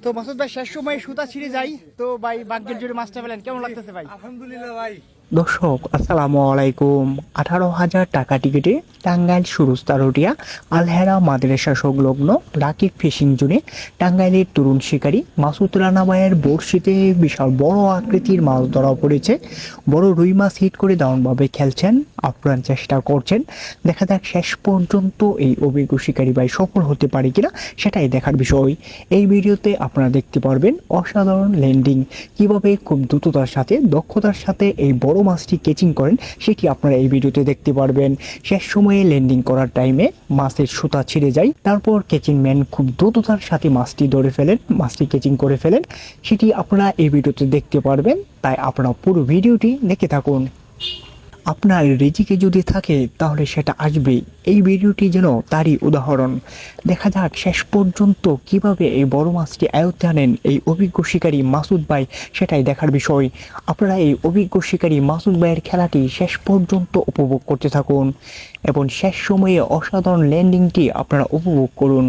তো মাসুদ ভাই শেষ সময় সুতা ছিঁড়ে যাই তো ভাই ভাগ্যের জোরে মাছটা পেলেন, কেমন লাগতেছে ভাই? আলহামদুলিল্লাহ ভাই। দর্শক আসসালামু আলাইকুম। 18,000 টাকা টিকিটে টাঙ্গাইল সুরুস্তা রোটিয়া আলহেরা মাদ্রাসা সংলগ্ন রাকিব ফিশিং জোনে টাঙ্গাইলের তরুণ শিকারী মাসুদ রানা ভাইয়ের বড়শিতে বিশাল বড় আকৃতির মাছ ধরা পড়েছে। বড় রুই মাছ হিট করে দারুণভাবে খেলছেন, আপ্রাণ চেষ্টা করছেন। দেখা যাক শেষ পর্যন্ত এই অভিজ্ঞ শিকারী ভাই সফল হতে পারে কিনা, সেটাই দেখার বিষয়। এই ভিডিওতে আপনারা দেখতে পারবেন অসাধারণ ল্যান্ডিং, কিভাবে খুব দ্রুততার সাথে দক্ষতার সাথে এই বড় মাছটি ক্যাচিং করেন সেটি আপনারা এই ভিডিওতে দেখতে পারবেন। শেষ সময়ে ল্যান্ডিং করার টাইমে মাছের সুতা ছিঁড়ে যায়, তারপর ক্যাচিং ম্যান খুব দ্রুততার সাথে মাছটি ধরে ফেলেন, মাছটি ক্যাচিং করে ফেলেন, সেটি আপনারা এই ভিডিওতে দেখতে পারবেন। তাই আপনারা পুরো ভিডিওটি দেখে থাকুন। আপনার রিজিকে যদি থাকে তাহলে সেটা আসবেই। এই ভিডিওটি যেন তারই উদাহরণ। দেখা যাক শেষ পর্যন্ত কিভাবে এই বড় মাছটি আয়ত্তে আনেন এই অভিজ্ঞ শিকারী মাসুদ ভাই, সেটাই দেখার বিষয়। আপনারা এই অভিজ্ঞ শিকারী মাসুদ ভাইয়ের খেলাটি শেষ পর্যন্ত উপভোগ করতে থাকুন এবং শেষ সময়ে অসাধারণ ল্যান্ডিংটি আপনারা উপভোগ করুন।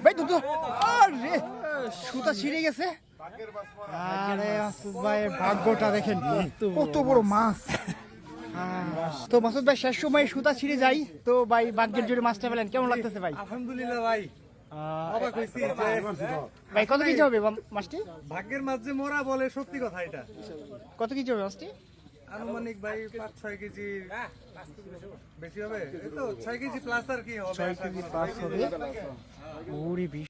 ভাই তো আরে সুতা ছিঁড়ে গেছে। আরে মাসুদ ভাইয়ের ভাগ্যটা দেখেন, কত বড় মাছ। তো মাসুদ ভাই শেষ সময় সুতা ছিঁড়ে যাই তো ভাই ভাগ্যের জোরে মাছটা পেলেন, কেমন লাগতেছে ভাই? আলহামদুলিল্লাহ ভাই। অবাক হইছি যে ভাই কত কেজি হবে মাছটি? ভাগ্যের মাছ যে মোরা বলে সত্যি কথা। এটা কত কেজি হবে মাছটি? আনুমানিক ভাই 5-6 কেজি বেশি হবে। এই তো 6 কেজি প্লাস আর কি হবে। 6 কেজি প্লাস হবে।